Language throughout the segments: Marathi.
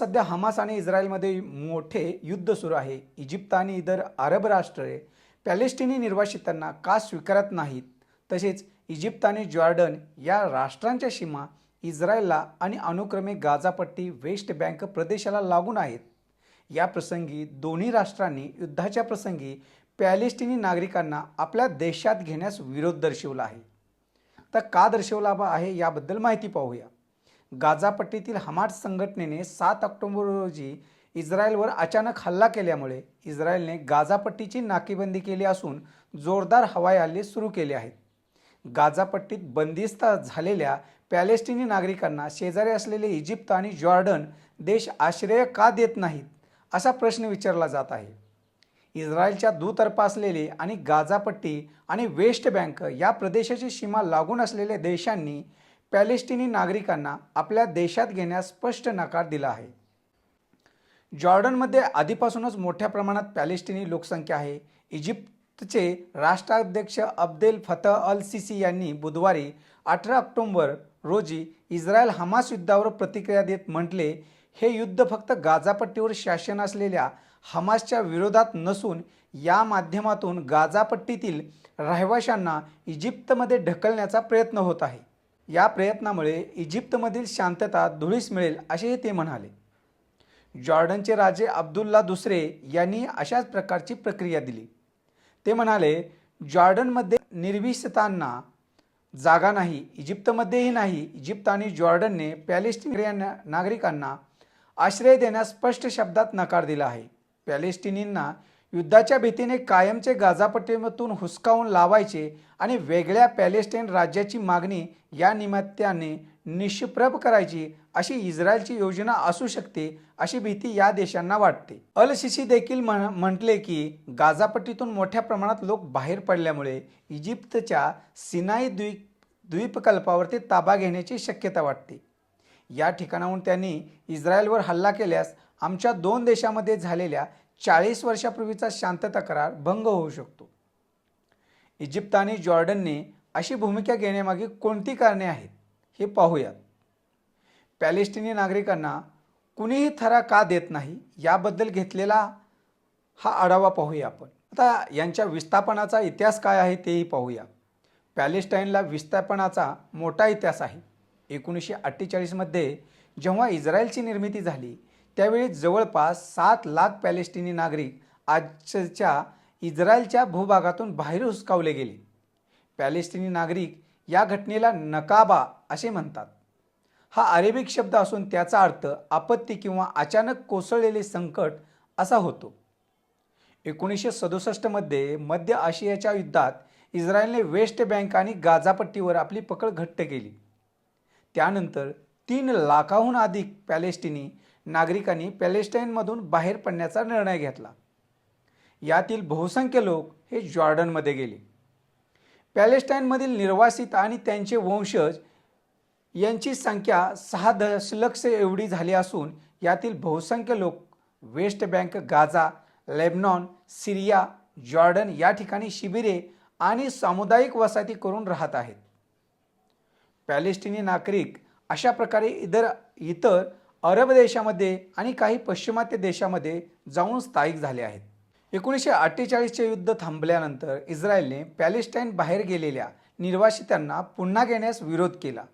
सध्या हमास आणि इस्रायलमध्ये मोठे युद्ध सुरू आहे. इजिप्त आणि इतर अरब राष्ट्रे पॅलेस्टिनी निर्वासितांना का स्वीकारत नाहीत? तसेच इजिप्त आणि जॉर्डन या राष्ट्रांच्या सीमा इस्रायलला आणि अनुक्रमे गाझापट्टी वेस्ट बँक प्रदेशाला लागून आहेत. या प्रसंगी दोन्ही राष्ट्रांनी युद्धाच्या प्रसंगी पॅलेस्टिनी नागरिकांना आपल्या देशात घेण्यास विरोध दर्शवला आहे. तर का दर्शवला आहे याबद्दल माहिती पाहूया. गाझापट्टीतील हमास संघटनेने 7 ऑक्टोबर रोजी इस्रायलवर अचानक हल्ला केल्यामुळे इस्रायलने गाझापट्टीची नाकेबंदी केली असून जोरदार हवाई हल्ले सुरू केले आहेत. गाझापट्टीत बंदिस्त झालेल्या पॅलेस्टिनी नागरिकांना शेजारी असलेले इजिप्त आणि जॉर्डन देश आश्रय का देत नाहीत असा प्रश्न विचारला जात आहे. इस्रायलच्या दुतर्फा असलेले आणि गाझापट्टी आणि वेस्ट बँक या प्रदेशाची सीमा लागून असलेल्या देशांनी पॅलेस्टिनी नागरिकांना आपल्या देशात घेण्यास स्पष्ट नकार दिला आहे. जॉर्डनमध्ये आधीपासूनच मोठ्या प्रमाणात पॅलेस्टिनी लोकसंख्या आहे. इजिप्तचे राष्ट्राध्यक्ष अब्देल फतह अल सिसी यांनी बुधवारी 18 ऑक्टोबर रोजी इस्रायल हमास युद्धावर प्रतिक्रिया देत म्हटले, हे युद्ध फक्त गाझापट्टीवर शासन असलेल्या हमासच्या विरोधात नसून या माध्यमातून गाझापट्टीतील रहिवाशांना इजिप्तमध्ये ढकलण्याचा प्रयत्न होत आहे. या प्रयत्नामुळे इजिप्तमधील शांतता धुळीस मिळेल असेही ते म्हणाले. जॉर्डनचे राजे अब्दुल्ला दुसरे यांनी अशाच प्रकारची प्रक्रिया दिली. ते म्हणाले, जॉर्डनमध्ये निर्विसितांना जागा नाही, इजिप्तमध्येही नाही. इजिप्त आणि जॉर्डनने पॅलेस्टिनी नागरिकांना आश्रय देण्यास स्पष्ट शब्दात नकार दिला आहे. पॅलेस्टिनींना युद्धाच्या भीतीने कायमचे गाझापट्टीमधून हुसकावून लावायचे आणि वेगळ्या पॅलेस्टाईन राज्याची मागणी या निमित्ताने निष्प्रभ करायची अशी इस्रायलची योजना असू शकते अशी भीती या देशांना वाटते. अल सिसी देखील म्हटले की गाझापट्टीतून मोठ्या प्रमाणात लोक बाहेर पडल्यामुळे इजिप्तच्या सिनाई द्वीपकल्पावरती ताबा घेण्याची शक्यता वाटते. या ठिकाणाहून त्यांनी इस्रायलवर हल्ला केल्यास आमच्या दोन देशांमध्ये झालेल्या 40 वर्षापूर्वीचा शांतता करार भंग होऊ शकतो. इजिप्त आणि जॉर्डनने अशी भूमिका घेण्यामागे कोणती कारणे आहेत हे पाहूयात. पॅलेस्टिनी नागरिकांना कुणीही थरा का देत नाही याबद्दल घेतलेला हा आढावा पाहूया आपण. आता यांच्या विस्थापनाचा इतिहास काय आहे तेही पाहूया. पॅलेस्टाईनला विस्थापनाचा मोठा इतिहास आहे. 1948 मध्ये जेव्हा इस्रायलची निर्मिती झाली त्यावेळी जवळपास 7 लाख पॅलेस्टिनी नागरिक आजच्या इस्रायलच्या भूभागातून बाहेर हुसकावले गेले. पॅलेस्टिनी नागरिक या घटनेला नकाबा असे म्हणतात. हा अरेबिक शब्द असून त्याचा अर्थ आपत्ती किंवा अचानक कोसळलेले संकट असा होतो. 1967 मध्ये मध्य आशियाच्या युद्धात इस्रायलने वेस्ट बँक आणि गाझापट्टीवर आपली पकड घट्ट केली. त्यानंतर 3 लाखाहून अधिक पॅलेस्टिनी नागरिकांनी पॅलेस्टाईनमधून बाहेर पडण्याचा निर्णय घेतला. यातील बहुसंख्य लोक हे जॉर्डनमध्ये गेले. पॅलेस्टाईनमधील निर्वासित आणि त्यांचे वंशज यांची संख्या 6 दशलक्ष एवढी झाली असून यातील बहुसंख्य लोक वेस्ट बँक, गाझा, लेबनॉन, सिरिया, जॉर्डन या ठिकाणी शिबिरे आणि सामुदायिक वसाहती करून राहत आहेत. पॅलेस्टिनी नागरिक अशा प्रकारे इतर अरब देशामध्ये आणि काही पाश्चिमात्य देशामध्ये जाऊन स्थायिक झाले आहेत. 1948चे युद्ध थांबल्यानंतर इस्रायलने पॅलेस्टाईन बाहेर गेलेल्या निर्वासितांना पुन्हा घेण्यास विरोध केला.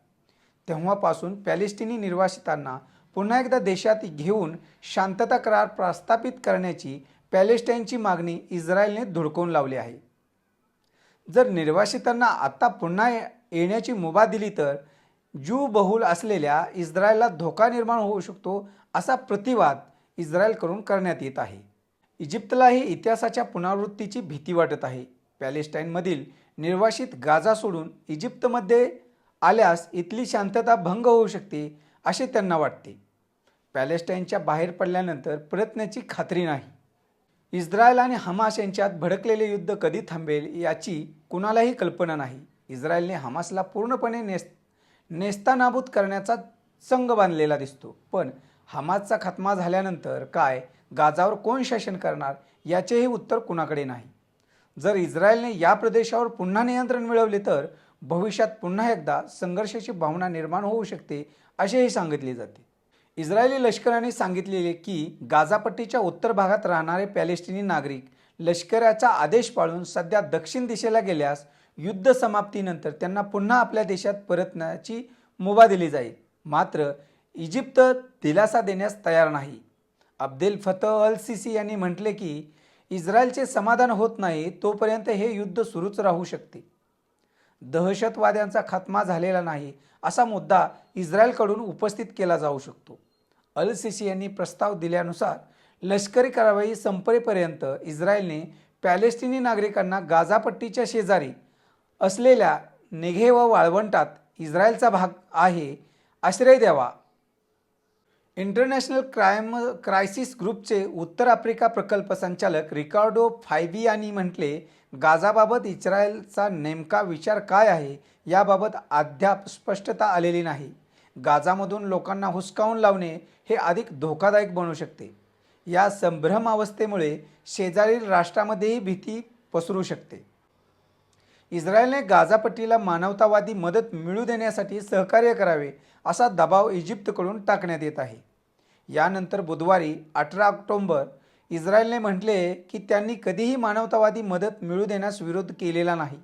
तेव्हापासून पॅलेस्टिनी निर्वासितांना पुन्हा एकदा देशात घेऊन शांतता करार प्रस्थापित करण्याची पॅलेस्टाईनची मागणी इस्रायलने धुडकवून लावली आहे. जर निर्वासितांना आता पुन्हा येण्याची मुभा दिली तर ज्यू बहुल असलेल्या इस्रायलला धोका निर्माण होऊ शकतो असा प्रतिवाद इस्रायलकडून करण्यात येत आहे. इजिप्तलाही इतिहासाच्या पुनरावृत्तीची भीती वाटत आहे. पॅलेस्टाईनमधील निर्वासित गाझा सोडून इजिप्तमध्ये आल्यास इथली शांतता भंग होऊ शकते असे त्यांना वाटते. पॅलेस्टाईनच्या बाहेर पडल्यानंतर प्रयत्नाची खात्री नाही. इस्रायल आणि हमास यांच्यात भडकलेले युद्ध कधी थांबेल याची कुणालाही कल्पना नाही. इस्रायलने हमासला पूर्णपणे नेस्तानाबूत करण्याचा संघ बांधलेला दिसतो. पण हमासचा खात्मा झाल्यानंतर काय, गाझावर कोण शासन करणार याचेही उत्तर कुणाकडे नाही. जर इस्रायलने या प्रदेशावर पुन्हा नियंत्रण मिळवले तर भविष्यात पुन्हा एकदा संघर्षाची भावना निर्माण होऊ शकते असेही सांगितले जाते. इस्रायली लष्कराने सांगितलेले की गाझापट्टीच्या उत्तर भागात राहणारे पॅलेस्टिनी नागरिक लष्कराचा आदेश पाळून सध्या दक्षिण दिशेला गेल्यास युद्ध समाप्तीनंतर त्यांना पुन्हा आपल्या देशात परतण्याची मुभा दिली जाईल. मात्र इजिप्त दिलासा देण्यास तयार नाही. अब्देल फतह अल सिसी यांनी म्हटले की इस्रायलचे समाधान होत नाही तोपर्यंत हे युद्ध सुरूच राहू शकते. दहशतवाद्यांचा खात्मा झालेला नाही असा मुद्दा इस्रायलकडून उपस्थित केला जाऊ शकतो. अल सिसी यांनी प्रस्ताव दिल्यानुसार लष्करी कारवाई संपेपर्यंत इस्रायलने पॅलेस्टिनी नागरिकांना गाझापट्टीच्या शेजारी असलेल्या नेघेव वाळवंटात इस्रायलचा भाग आहे आश्रय द्यावा. इंटरनॅशनल क्रायसिस ग्रुपचे उत्तर आफ्रिका प्रकल्प संचालक रिकार्डो फायबियानी म्हटले, गाझाबाबत इस्रायलचा नेमका विचार काय आहे याबाबत अद्याप स्पष्टता आलेली नाही. गाझामधून लोकांना हुसकावून लावणे हे अधिक धोकादायक बनू शकते. या संभ्रमावस्थेमुळे शेजारील राष्ट्रांमध्येही भीती पसरू शकते. इस्रायलने गाझापट्टीला मानवतावादी मदत मिळू देण्यासाठी सहकार्य करावे असा दबाव इजिप्तकडून टाकण्यात येत आहे. यानंतर बुधवारी 18 ऑक्टोबर इस्रायलने म्हटले की त्यांनी कधीही मानवतावादी मदत मिळू देण्यास विरोध केलेला नाही.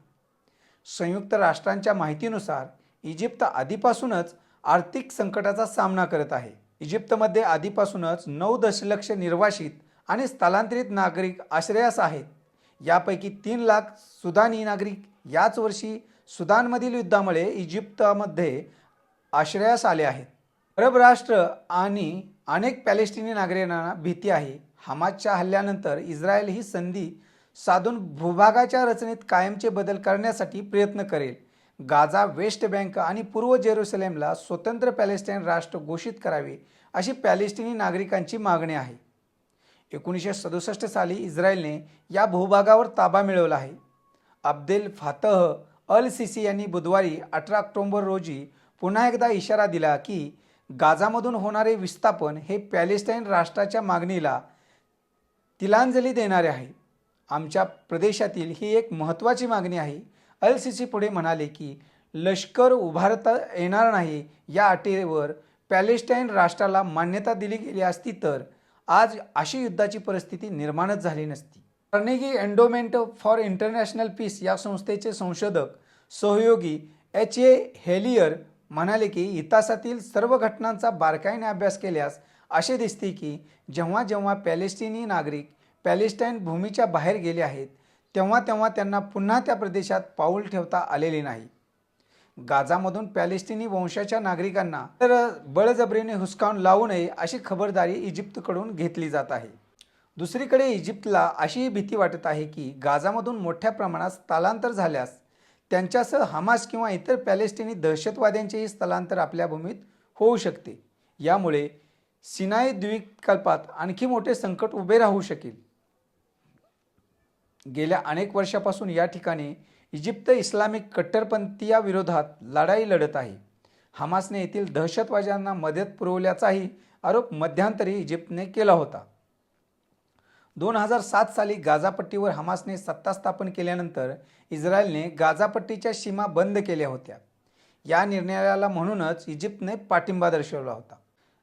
संयुक्त राष्ट्रांच्या माहितीनुसार इजिप्त आधीपासूनच आर्थिक संकटाचा सामना करत आहे. इजिप्तमध्ये आधीपासूनच 9 दशलक्ष निर्वासित आणि स्थलांतरित नागरिक आश्रयास आहेत. यापैकी 3 लाख सुदानी नागरिक याच वर्षी सुदानमधील युद्धामुळे इजिप्तमध्ये आश्रयास आले आहेत. अरब राष्ट्र आणि अनेक पॅलेस्टिनी नागरिकांना भीती आहे. हमासच्या हल्ल्यानंतर इस्रायल ही संधी साधून भूभागाच्या रचनेत कायमचे बदल करण्यासाठी प्रयत्न करेल. गाझा, वेस्ट बँक आणि पूर्व जेरुसलेमला स्वतंत्र पॅलेस्टाईन राष्ट्र घोषित करावे अशी पॅलेस्टिनी नागरिकांची मागणी आहे. 1967 साली इस्रायलने या भूभागावर ताबा मिळवला आहे. अब्देल फातह अल सिसी यांनी बुधवारी 18 ऑक्टोबर रोजी पुन्हा एकदा इशारा दिला की गाझामधून होणारे विस्थापन हे पॅलेस्टाईन राष्ट्राच्या मागणीला तिलांजली देणारे आहे. आमच्या प्रदेशातील ही एक महत्त्वाची मागणी आहे. अल सिसी पुढे म्हणाले की लष्कर उभारता येणार नाही या अटीवर पॅलेस्टाईन राष्ट्राला मान्यता दिली गेली असती तर आज अशी युद्धाची परिस्थिती निर्माणच झाली नसती. Carnegie endowment for international peace या संस्थेचे संशोधक सहयोगी H.A. हेलियर म्हणाले की इतिहासातील सर्व घटनांचा बारकाईने अभ्यास केल्यास असे दिसते की जेव्हा जेव्हा पॅलेस्टिनी नागरिक पॅलेस्टाईन भूमीच्या बाहेर गेले आहेत तेव्हा तेव्हा त्यांना पुन्हा त्या प्रदेशात पाऊल ठेवता आलेले नाही. गाझामधून पॅलेस्टिनी वंशाच्या नागरिकांना तर बळजबरीने हुसकावून लावू नये अशी खबरदारी इजिप्तकडून घेतली जात आहे. दुसरीकडे इजिप्तला अशीही भीती वाटत आहे की गाझामधून मोठ्या प्रमाणात स्थलांतर झाल्यास त्यांच्यासह हमास किंवा इतर पॅलेस्टिनी दहशतवाद्यांचेही स्थलांतर आपल्या भूमीत होऊ शकते. यामुळे सिनाई द्वीपकल्पात आणखी मोठे संकट उभे राहू शकेल. गेल्या अनेक वर्षापासून या ठिकाणी इजिप्त इस्लामिक कट्टरपंथीयांविरोधात लढाई लढत आहे. हमासने येथील दहशतवाद्यांना मदत पुरवल्याचाही आरोप मध्यंतरी इजिप्तने केला होता. 2007 साली गाझापट्टीवर हमासने सत्ता स्थापन केल्यानंतर इस्रायलने गाझापट्टीच्या सीमा बंद केल्या होत्या. या निर्णयाला म्हणूनच इजिप्तने पाठिंबा दर्शवला होता.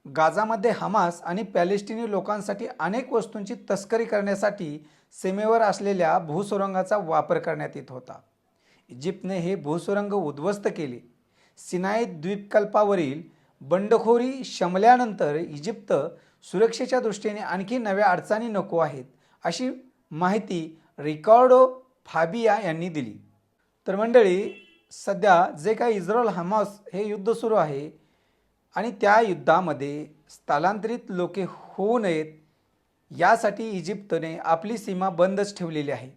गाझामध्ये हमास आणि पॅलेस्टिनी लोकांसाठी अनेक वस्तूंची तस्करी करण्यासाठी सीमेवर असलेल्या भूसुरुंगाचा वापर करण्यात येत होता. इजिप्तने हे भूसुरुंग उद्ध्वस्त केले. सिनाई द्वीपकल्पावरील बंडखोरी शमल्यानंतर इजिप्त सुरक्षेच्या दृष्टीने आणखी नव्या अडचणी नको आहेत अशी माहिती रिकार्डो फाबिया यांनी दिली. तर मंडळी, सध्या जे काही इस्रायल हमास हे युद्ध सुरू आहे आणि त्या युद्धामध्ये स्थलांतरित लोके होऊ नयेत यासाठी इजिप्तने आपली सीमा बंदच ठेवलेली आहे.